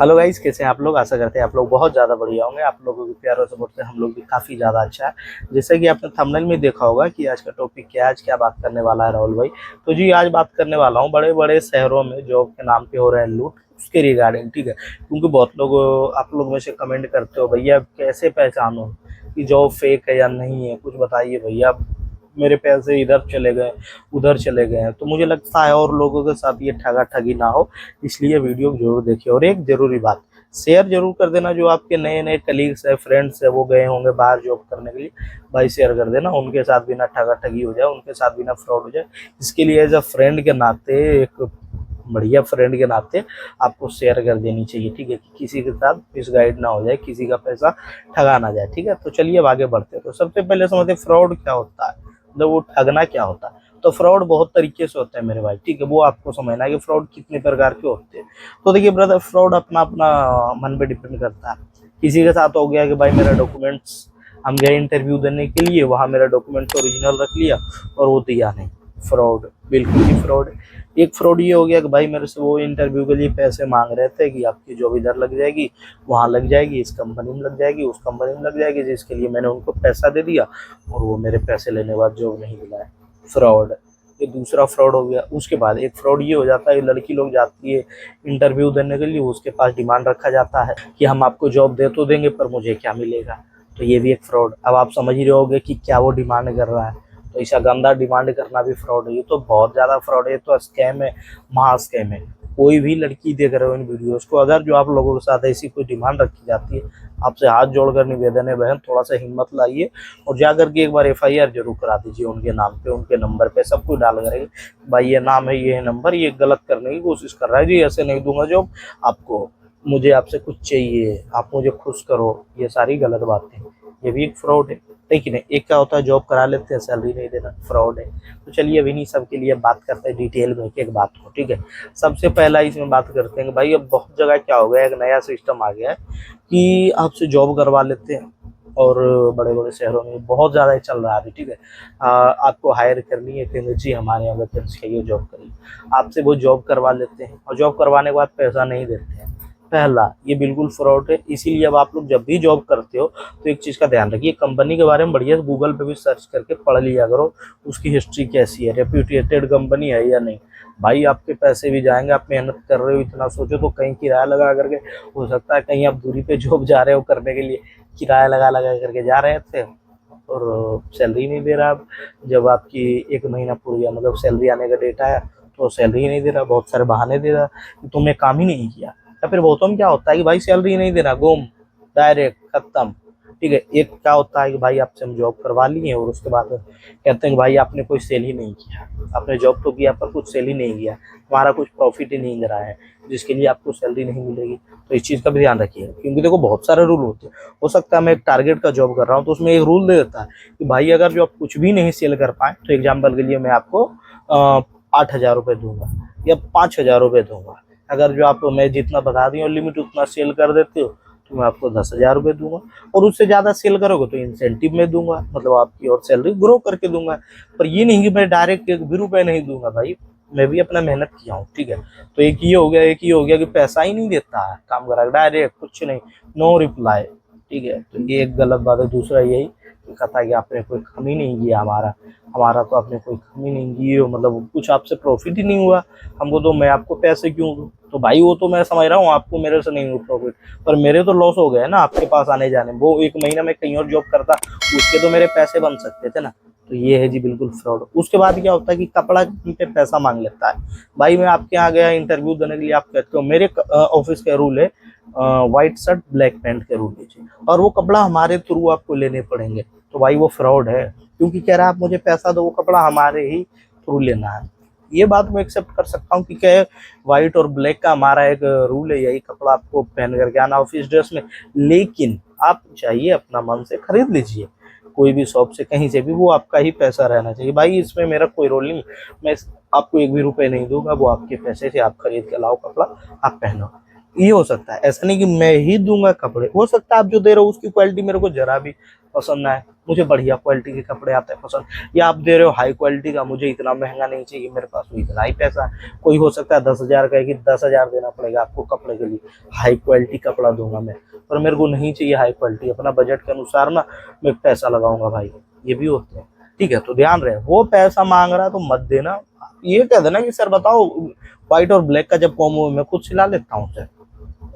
Hello guys, कैसे हैं आप लोग। आशा करते हैं आप लोग बहुत ज़्यादा बढ़िया होंगे। आप लोगों के प्यार और सपोर्ट से हम लोग भी काफ़ी ज़्यादा अच्छा है। जैसे कि आपने थंबनेल में देखा होगा कि आज का टॉपिक क्या है, आज क्या बात करने वाला है राहुल भाई। तो जी आज बात करने वाला हूँ बड़े बड़े शहरों में जॉब के नाम पे हो रहे हैं लूट, उसके रिगार्डिंग। ठीक है, क्योंकि बहुत लोग आप लोग में से कमेंट करते हो भैया कैसे पहचानो कि जॉब फेक है या नहीं है, कुछ बताइए भैया, मेरे पैसे इधर चले गए उधर चले गए हैं। तो मुझे लगता है और लोगों के साथ ये ठगा ठगी ना हो, इसलिए वीडियो जरूर देखिए। और एक जरूरी बात, शेयर जरूर कर देना। जो आपके नए नए कलीग्स है, फ्रेंड्स है, वो गए होंगे बाहर जॉब करने के लिए, भाई शेयर कर देना। उनके साथ भी ना ठगा ठगी हो जाए, उनके साथ भी ना फ्रॉड हो जाए। इसके लिए एज अ फ्रेंड के नाते, एक बढ़िया फ्रेंड के नाते आपको शेयर कर देनी चाहिए। ठीक है, कि किसी के साथ मिसगाइड ना हो जाए, किसी का पैसा ठगा ना जाए। ठीक है, तो चलिए अब आगे बढ़ते हैं। तो सबसे पहले समझते फ्रॉड क्या होता है, मतलब वो ठगना क्या होता है। तो फ्रॉड बहुत तरीके से होता है मेरे भाई। ठीक है, वो आपको समझना है कि फ्रॉड कितने प्रकार के होते हैं। तो देखिए ब्रदर, फ्रॉड अपना अपना मन पे डिपेंड करता है। किसी के साथ हो गया कि भाई मेरा डॉक्यूमेंट्स, हम गए इंटरव्यू देने के लिए, वहाँ मेरा डॉक्यूमेंट्स ओरिजिनल रख लिया और वो दिया नहीं, फ्रॉड, बिल्कुल ही फ्रॉड। एक फ्रॉड ये हो गया कि भाई मेरे से वो इंटरव्यू के लिए पैसे मांग रहे थे कि आपकी जॉब इधर लग जाएगी, वहाँ लग जाएगी, इस कंपनी में लग जाएगी, उस कंपनी में लग जाएगी, जिसके लिए मैंने उनको पैसा दे दिया और वो मेरे पैसे लेने के बाद जॉब नहीं दिलाया, फ्रॉड। ये दूसरा फ्रॉड हो गया। उसके बाद एक फ्रॉड ये हो जाता है, लड़की लोग जाती है इंटरव्यू देने के लिए, उसके पास डिमांड रखा जाता है कि हम आपको जॉब दे तो देंगे पर मुझे क्या मिलेगा। तो ये भी एक फ्रॉड। अब आप समझ ही रहे होगे कि क्या वो डिमांड कर रहा है। तो ऐसा गंदा डिमांड करना भी फ्रॉड है। ये तो बहुत ज़्यादा फ्रॉड है, तो स्कैम है, महा स्कैम है। कोई भी लड़की देख रहे हो इन वीडियोस को, अगर जो आप लोगों के साथ ऐसी कोई डिमांड रखी जाती है, आपसे हाथ जोड़कर निवेदन है बहन, थोड़ा सा हिम्मत लाइए और जा करके एक बार एफआईआर जरूर करा दीजिए उनके नाम पे, उनके नंबर पे। सब कुछ डाल करेंगे, भाई ये नाम है, ये है नंबर, ये गलत करने की कोशिश कर रहा है जी, ऐसे नहीं दूंगा जॉब आपको, मुझे आपसे कुछ चाहिए, आप मुझे खुश करो। ये सारी गलत बातें, ये भी एक फ्रॉड है। ठीक है, एक क्या होता है जॉब करा लेते हैं, सैलरी नहीं देना, फ्रॉड है। तो चलिए अब इन्हीं सब के लिए बात करते हैं डिटेल में एक एक बात को। ठीक है, सबसे पहला इसमें बात करते हैं कि भाई अब बहुत जगह क्या हो गया, एक नया सिस्टम आ गया है कि आपसे जॉब करवा लेते हैं। और बड़े बड़े शहरों में बहुत ज़्यादा चल रहा है अभी। ठीक है, आपको हायर करनी है, कहेंगे जी हमारे यहाँ वैकेंसी है, ये जॉब करिए। आपसे वो जॉब करवा लेते हैं और जॉब करवाने के बाद पैसा नहीं देते हैं। पहला, ये बिल्कुल फ्रॉड है। इसीलिए अब आप लोग जब भी जॉब करते हो तो एक चीज़ का ध्यान रखिए, कंपनी के बारे में बढ़िया गूगल पे भी सर्च करके पढ़ लिया करो, उसकी हिस्ट्री कैसी है, रेप्यूटेड कंपनी है या नहीं। भाई आपके पैसे भी जाएंगे, आप मेहनत कर रहे हो, इतना सोचो तो कहीं किराया लगा करके, हो सकता है कहीं आप दूरी पे जॉब जा रहे हो करने के लिए, किराया लगा लगा करके जा रहे थे और सैलरी नहीं दे रहा। अब जब आपकी एक महीना पूरा गया, मतलब सैलरी आने का डेट आया, तो सैलरी नहीं दे रहा, बहुत सारे बहाने दे रहा कि तुमने काम ही नहीं किया। या फिर बहुतों में क्या होता है कि भाई सैलरी नहीं देना, गुम, डायरेक्ट खत्म। ठीक है, एक क्या होता है कि भाई आपसे हम जॉब करवा लिए और उसके बाद कहते हैं कि भाई आपने कोई सेल ही नहीं किया, आपने जॉब तो किया पर कुछ सेल ही नहीं किया, हमारा कुछ प्रॉफिट ही नहीं करा है, जिसके लिए आपको सैलरी नहीं मिलेगी। तो इस चीज़ का भी ध्यान रखिए, क्योंकि देखो बहुत सारे रूल होते हैं। हो सकता है मैं एक टारगेट का जॉब कर रहा हूँ तो उसमें एक रूल दे देता है कि भाई अगर जो आप कुछ भी नहीं सेल कर पाए तो एग्जाम्पल के लिए मैं आपको 8,000 रुपये दूंगा या 5,000 रुपये दूंगा। अगर जो आप, मैं जितना बता दी और लिमिट उतना सेल कर देते हो तो मैं आपको 10,000 रुपये दूंगा, और उससे ज़्यादा सेल करोगे तो इंसेंटिव में दूंगा, मतलब आपकी और सैलरी ग्रो करके दूंगा। पर ये नहीं कि मैं डायरेक्ट 1 भी रुपये नहीं दूंगा भाई, मैं भी अपना मेहनत किया हूँ। ठीक है, तो एक ये हो गया, एक ये हो गया कि पैसा ही नहीं देता है काम करा, डायरेक्ट कुछ नहीं, नो रिप्लाई। ठीक है, तो ये एक गलत बात है। दूसरा यही कहता है कि आपने कोई कमी नहीं किया, हमारा हमारा तो आपने कोई कमी नहीं की हो, मतलब कुछ आपसे प्रॉफिट ही नहीं हुआ हमको, तो मैं आपको पैसे क्यों दूँ। तो भाई वो तो मैं समझ रहा हूँ आपको मेरे से नहीं हुआ प्रॉफिट, पर मेरे तो लॉस हो गए ना आपके पास आने जाने। वो 1 महीना में कहीं और जॉब करता, उसके तो मेरे पैसे बन सकते थे ना। तो ये है जी बिल्कुल फ्रॉड। उसके बाद क्या होता है कि कपड़ा पे पैसा मांग लेता है। भाई मैं आपके यहाँ गया इंटरव्यू देने के लिए, आप कहते हो मेरे ऑफिस का रूल है व्हाइट शर्ट ब्लैक पैंट के रूल लीजिए, और वो कपड़ा हमारे थ्रू आपको लेने पड़ेंगे। तो भाई वो फ्रॉड है, क्योंकि कह रहा है आप मुझे पैसा दो, वो कपड़ा हमारे ही थ्रू लेना है। ये बात मैं एक्सेप्ट कर सकता हूँ कि क्या व्हाइट और ब्लैक का हमारा एक रूल है, यही कपड़ा आपको पहन करके आना ऑफिस ड्रेस में। लेकिन आप चाहिए अपना मन से खरीद लीजिए कोई भी शॉप से, कहीं से भी, वो आपका ही पैसा रहना चाहिए भाई, इसमें मेरा कोई रोल नहीं। मैं आपको 1 भी रुपये नहीं दूंगा, वो आपके पैसे से आप खरीद के लाओ कपड़ा, आप पहनो। ये हो सकता है, ऐसा नहीं कि मैं ही दूंगा कपड़े, हो सकता है आप जो दे रहे हो उसकी क्वालिटी मेरे को जरा भी पसंद ना है, मुझे बढ़िया क्वालिटी के कपड़े आते हैं पसंद, या आप दे रहे हो हाई क्वालिटी का, मुझे इतना महंगा नहीं चाहिए, मेरे पास तो इतना ही पैसा है। कोई हो सकता है 10,000 का है कि 10,000 देना पड़ेगा आपको कपड़े के लिए, हाई क्वालिटी कपड़ा दूंगा मैं, पर मेरे को नहीं चाहिए हाई क्वालिटी, अपना बजट के अनुसार ना मैं पैसा लगाऊंगा भाई, ये भी होते हैं। ठीक है, तो ध्यान रहे, वो पैसा मांग रहा है तो मत देना, ये कह देना कि सर बताओ व्हाइट और ब्लैक का जब कॉम्बो मैं खुद सिला लेता हूँ सर,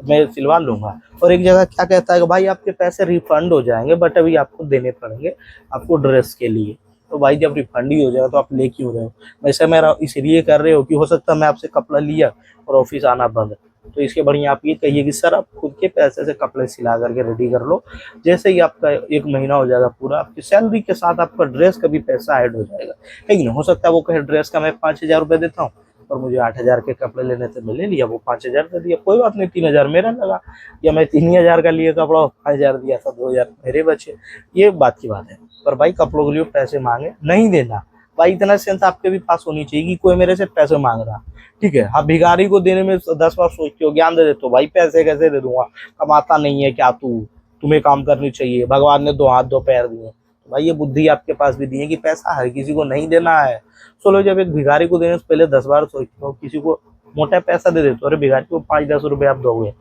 मैं सिलवा लूंगा। और एक जगह क्या कहता है कि भाई आपके पैसे रिफंड हो जाएंगे बट अभी आपको देने पड़ेंगे आपको ड्रेस के लिए, तो भाई जब रिफंड ही हो जाएगा तो आप ले क्यों रहे हो? वैसे मेरा इसलिए कर रहे हो कि हो सकता है मैं आपसे कपड़ा लिया और ऑफिस आना बंद, तो इसके बढ़िया आप ये कहिए कि सर आप खुद के पैसे से कपड़े सिला करके रेडी कर लो, जैसे ही आपका 1 महीना हो जाएगा पूरा, आपकी सैलरी के साथ आपका ड्रेस का भी पैसा ऐड हो जाएगा। लेकिन हो सकता है वो कहे ड्रेस का मैं 5,000 रुपये देता हूँ और मुझे 8,000 के कपड़े लेने थे, मैं ले लिया, वो 5,000 का दिया, कोई बात नहीं, 3,000 मेरा लगा, या मैं 3,000 का लिए कपड़ा 5,000 दिया था, 2,000 मेरे बचे, ये बात की बात है। पर भाई कपड़ों के लिए पैसे मांगे नहीं देना भाई, इतना सेंस आपके भी पास होनी चाहिए कि कोई मेरे से पैसे मांग रहा, ठीक है, आप भिखारी को देने में 10 बार सोचते हो, ज्ञान दे देते हो, भाई पैसे कैसे दे दूंगा, कमाता नहीं है क्या तू, तुम्हें काम करनी चाहिए, भगवान ने 2 हाथ 2 पैर दिए, भाई ये बुद्धि आपके पास भी दी है कि पैसा हर किसी को नहीं देना है। चलो जब एक भिखारी को देने से पहले 10 बार सोचते हो, किसी को मोटा पैसा दे देते हो, अरे भिखारी को 5-10 रुपए आप दोगे,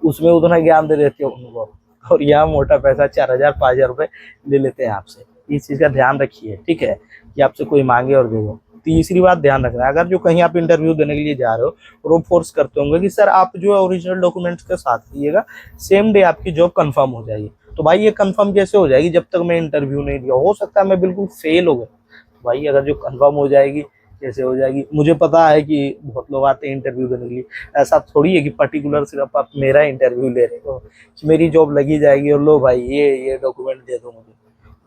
उसमें उतना ज्ञान दे देते हो उनको, और यहाँ मोटा पैसा 4,000 5,000 रुपए ले लेते हैं आपसे। इस चीज का ध्यान रखिए, ठीक है, कि आपसे कोई मांगे और दे दो। तीसरी बात ध्यान रखना है, अगर जो कहीं आप इंटरव्यू देने के लिए जा रहे हो और वो फोर्स करते होंगे कि सर आप जो है ओरिजिनल डॉक्यूमेंट्स के साथ दिएगा, सेम डे आपकी जॉब कंफर्म हो जाएगी, तो भाई ये कंफर्म कैसे हो जाएगी जब तक मैं इंटरव्यू नहीं दिया, हो सकता है मैं बिल्कुल फेल हो गया, तो भाई अगर जो कंफर्म हो जाएगी कैसे हो जाएगी, मुझे पता है कि बहुत लोग आते हैं इंटरव्यू देने के लिए, ऐसा थोड़ी है कि पर्टिकुलर सिर्फ आप मेरा इंटरव्यू ले रहे हो कि मेरी जॉब लगी जाएगी और लो भाई ये डॉक्यूमेंट दे दो मुझे।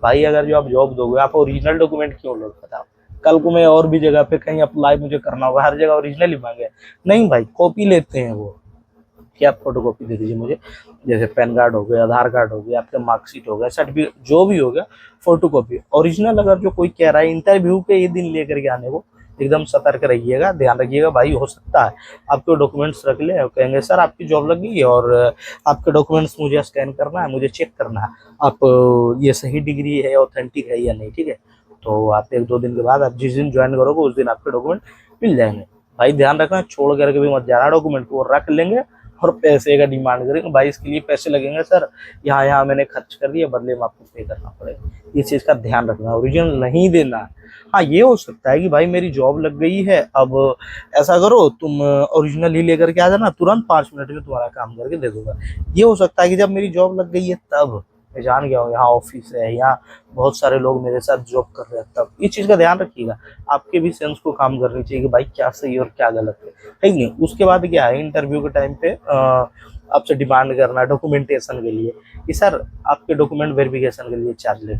भाई अगर जो आप जॉब दोगे आप ओरिजिनल डॉक्यूमेंट क्यों लोगे बताओ, कल को मैं और भी जगह पे कहीं अप्लाई मुझे करना होगा, हर जगह ओरिजिनल ही मांगे, नहीं भाई कॉपी लेते हैं वो, कि आप फोटो कॉपी दे दीजिए मुझे, जैसे पैन कार्ड हो गया, आधार कार्ड हो गया, आपका मार्कशीट हो गया, सर्टिफिकेट जो भी हो गया, फोटो कॉपी ओरिजिनल। अगर जो कोई कह रहा है इंटरव्यू के ये दिन लेकर के आने को, एकदम सतर्क रहिएगा, ध्यान रखिएगा भाई, हो सकता है आपके डॉक्यूमेंट्स रख ले और कहेंगे सर आपकी जॉब लग गई है और आपके डॉक्यूमेंट्स मुझे स्कैन करना है, मुझे चेक करना है आप ये सही डिग्री है, ऑथेंटिक है या नहीं, ठीक है, तो आप 1-2 दिन के बाद आप जिस दिन ज्वाइन करोगे उस दिन आपके डॉक्यूमेंट मिल जाएंगे। भाई ध्यान रखना, छोड़ करके भी मत जाना डॉक्यूमेंट को, रख लेंगे और पैसे का डिमांड करेंगे, भाई इसके लिए पैसे लगेंगे सर, यहाँ यहाँ मैंने खर्च कर दिया, बदले में आपको पे करना पड़ेगा, इस चीज़ का ध्यान रखना, ओरिजिनल नहीं देना। हाँ ये हो सकता है कि भाई मेरी जॉब लग गई है, अब ऐसा करो तुम ओरिजिनल ही लेकर के आ जाना, तुरंत 5 मिनट में तुम्हारा काम करके दे दूंगा, ये हो सकता है कि जब मेरी जॉब लग गई है तब मैं जान गया हूँ यहाँ ऑफिस है, यहाँ बहुत सारे लोग मेरे साथ जॉब कर रहे हैं, तब इस चीज़ का ध्यान रखिएगा, आपके भी सेंस को काम करनी चाहिए कि भाई क्या सही है और क्या गलत है नहीं। उसके बाद क्या है, इंटरव्यू के टाइम पे आपसे डिमांड करना डॉक्यूमेंटेशन के लिए कि सर आपके डॉक्यूमेंट वेरिफिकेशन के लिए चार्ज ले,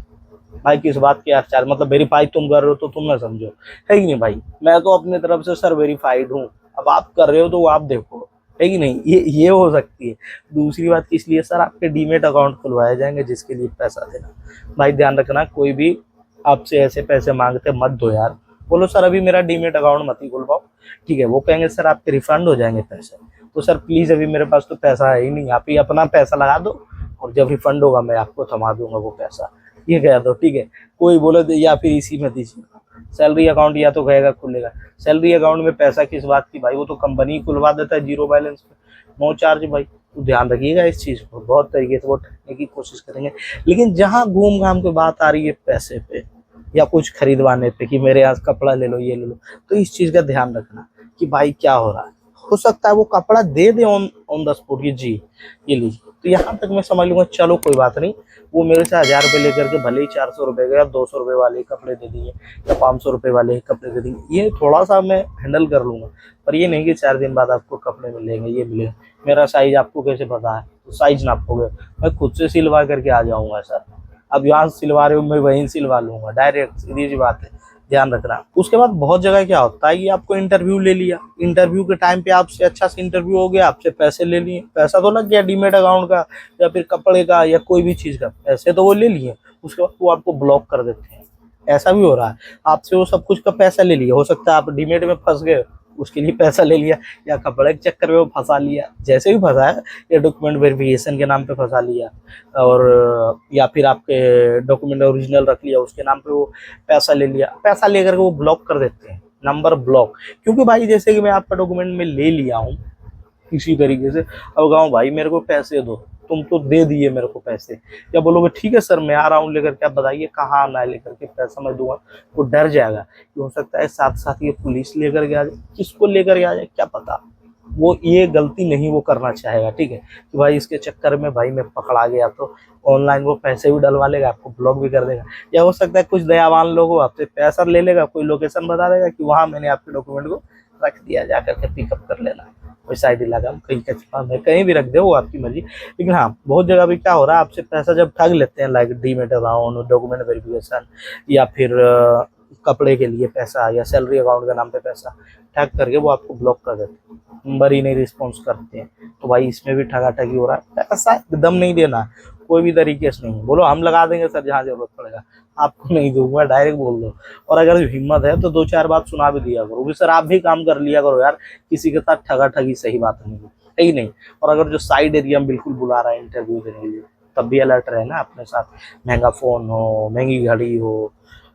भाई किस बात के यार चार्ज, मतलब वेरीफाई तुम कर रहे हो तो तुम ना समझो, है कि नहीं भाई, मैं तो अपने तरफ से सर वेरीफाइड हूँ, अब आप कर रहे हो तो आप देखो, है कि नहीं, ये हो सकती है। दूसरी बात किस लिए, सर आपके डीमेट अकाउंट खुलवाए जाएंगे जिसके लिए पैसा देना, भाई ध्यान रखना कोई भी आपसे ऐसे पैसे मांगते मत दो यार, बोलो सर अभी मेरा डीमेट अकाउंट मत ही खुलवाओ, ठीक है, वो कहेंगे सर आपके रिफंड हो जाएंगे पैसे, तो सर प्लीज अभी मेरे पास तो पैसा है ही नहीं, आप ही अपना पैसा लगा दो और जब रिफंड होगा मैं आपको थमा दूंगा वो पैसा, ये कह दो, ठीक है। कोई बोले तो या फिर इसी में दीजिए सैलरी अकाउंट, या तो कहेगा खुलेगा सैलरी अकाउंट में पैसा किस बात की भाई, वो तो कंपनी खुलवा देता है जीरो बैलेंस पे, नो चार्ज भाई, तो ध्यान रखिएगा इस चीज़ को, बहुत तरीके से वो ठगने की कोशिश करेंगे। लेकिन जहाँ घूम घाम के बात आ रही है पैसे पे या कुछ खरीदवाने पे कि मेरे यहाँ कपड़ा ले लो ये ले लो, तो इस चीज़ का ध्यान रखना कि भाई क्या हो रहा है, हो सकता है वो कपड़ा दे दे ऑन द स्पॉट, ये जी ये लीजिए, तो यहाँ तक मैं समझ लूंगा चलो कोई बात नहीं, वो मेरे से 1,000 रुपये लेकर के भले ही 400 रुपये का या 200 रुपये वाले कपड़े दे दिए या 500 रुपये वाले कपड़े दे दिए, ये थोड़ा सा मैं हैंडल कर लूंगा, पर ये नहीं कि 4 दिन बाद आपको कपड़े मिलेंगे ये मिलेगा, मेरा साइज आपको कैसे पता है, तो साइज नापोगे, मैं खुद से सिलवा करके आ जाऊंगा सर, अब यहाँ सिलवा रहे हो मैं वहीं सिलवा लूंगा डायरेक्ट, सीधी सी बात है, ध्यान रखना। उसके बाद बहुत जगह क्या होता है कि आपको इंटरव्यू ले लिया, इंटरव्यू के टाइम पे आपसे अच्छा से इंटरव्यू हो गया, आपसे पैसे ले लिए, पैसा तो लग गया डीमेट अकाउंट का या फिर कपड़े का या कोई भी चीज़ का, पैसे तो वो ले लिए, उसके बाद वो आपको ब्लॉक कर देते हैं, ऐसा भी हो रहा है, आपसे वो सब कुछ का पैसा ले लिया, हो सकता है आप डीमेट में फंस गए, उसके लिए पैसा ले लिया, या कपड़े के चक्कर में वो फंसा लिया, जैसे भी फंसा है, या डॉक्यूमेंट वेरिफिकेशन के नाम पे फंसा लिया, और या फिर आपके डॉक्यूमेंट ओरिजिनल रख लिया, उसके नाम पे वो पैसा ले लिया, पैसा लेकर के वो ब्लॉक कर देते हैं, नंबर ब्लॉक। क्योंकि भाई जैसे कि मैं आपका डॉक्यूमेंट में ले लिया हूँ किसी तरीके से, अब गाँव भाई मेरे को पैसे दो, तुम तो दे दिए मेरे को पैसे, या बोलोगे ठीक है सर मैं आ रहा हूँ लेकर के, आप बताइए कहाँ आना है, लेकर के पैसा मैं दूंगा, वो डर जाएगा कि हो सकता है साथ साथ ये पुलिस लेकर के आ जाए, किसको लेकर के आ जाए क्या पता। वो ये गलती नहीं वो करना चाहेगा, ठीक है, कि भाई इसके चक्कर में भाई मैं पकड़ा गया तो ऑनलाइन वो पैसे भी डलवा लेगा, आपको ब्लॉक भी कर देगा, या हो सकता है कुछ दयावान लोग हो आपसे पैसा ले लेगा, कोई लोकेशन बता देगा कि वहाँ मैंने आपके डॉक्यूमेंट को रख दिया, जा करके पिकअप कर लेना, कोई साइड इलाका में कहीं कचरा में कहीं भी रख दे, वो आपकी मर्जी। लेकिन हाँ बहुत जगह भी क्या हो रहा है, आपसे पैसा जब ठग लेते हैं, like demat account, document verification, या फिर कपड़े के लिए पैसा, या सैलरी अकाउंट के नाम पे पैसा ठग करके वो आपको ब्लॉक कर देते हैं, नंबर ही नहीं रिस्पॉन्स करते हैं। तो भाई इसमें भी ठगा ठगी हो रहा है, पैसा एकदम नहीं देना कोई भी तरीके से नहीं, बोलो हम लगा देंगे सर जहाँ जरूरत पड़ेगा, आपको नहीं दूंगा, डायरेक्ट बोल दो। और अगर हिम्मत है तो दो चार बात सुना भी दिया करो, भी सर आप भी काम कर लिया करो यार, किसी के साथ ठगा ठगी सही बात नहीं है ही नहीं। और अगर जो साइड एरिया में बिल्कुल बुला रहा है इंटरव्यू देने के लिए, तब भी अलर्ट रहे ना अपने साथ, महंगा फ़ोन हो, महंगी घड़ी हो,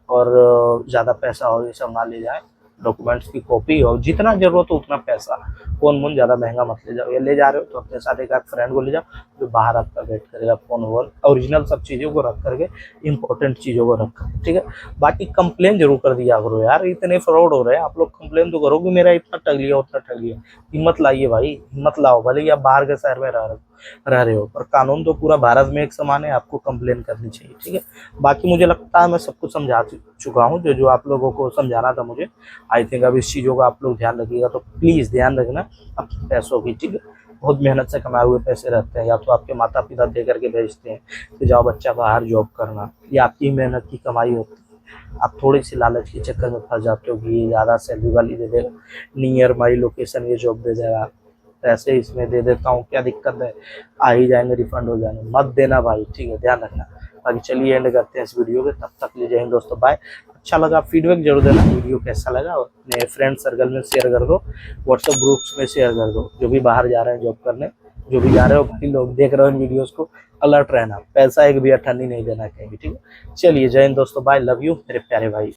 और ज़्यादा पैसा हो, ये सब ना ले जाए, डॉक्यूमेंट्स की कॉपी हो, जितना जरूरत हो उतना पैसा, फोन वोन ज़्यादा महंगा मत ले जाओ, ये ले जा रहे हो तो अपने साथ एक फ्रेंड को ले जाओ जो बाहर आपका वेट करेगा, फोन वोन ओरिजिनल सब चीज़ों को रख करके, इंपॉर्टेंट चीज़ों को रख करके, ठीक है। बाकी कंप्लेन जरूर कर दिया करो यार, इतने फ्रॉड हो रहे हैं, आप लोग कंप्लेन तो करो कि मेरा इतना ठग लिया उतना ठग लिया, हिम्मत लाइए भाई, हिम्मत लाओ, भले ही आप बाहर के शहर में रह रहे हो, पर कानून तो पूरा भारत में एक समान है, आपको कंप्लेन करनी चाहिए, ठीक है। बाकी मुझे लगता है मैं सब कुछ समझा चुका हूँ, जो जो आप लोगों को समझाना था मुझे, आई थिंक अब इस चीज़ों का आप लोग ध्यान रखिएगा, तो प्लीज़ ध्यान रखना अपने पैसों की, ठीक है। बहुत मेहनत से कमाए हुए पैसे रहते हैं, या तो आपके माता पिता दे करके भेजते हैं कि जाओ बच्चा बाहर जॉब करना, या आपकी मेहनत की कमाई होती है, आप थोड़ी सी लालच के चक्कर में फंस जाते हो कि ये ज़्यादा सैलरी वाली दे देगा, नियर माई लोकेशन ये जॉब दे देगा, पैसे इसमें दे देता हूँ, क्या दिक्कत है, आ ही जाएंगे, रिफंड हो जाएंगे, मत देना भाई, ठीक है, ध्यान रखना। बाकी चलिए एंड करते हैं इस वीडियो के, तब तक ले जय हिंद दोस्तों, बाय। अच्छा लगा फीडबैक जरूर देना, वीडियो कैसा लगा, और अपने फ्रेंड सर्कल में शेयर कर दो, व्हाट्सएप ग्रुप्स में शेयर कर दो, जो भी बाहर जा रहे हैं जॉब करने, जो भी जा रहे हो भाई लोग देख रहे हो इन वीडियोस को, अलर्ट रहना, पैसा एक भी अठन्नी नहीं देना कहीं भी, ठीक है। चलिए जय हिंद दोस्तों, बाय, लव यू मेरे प्यारे भाई।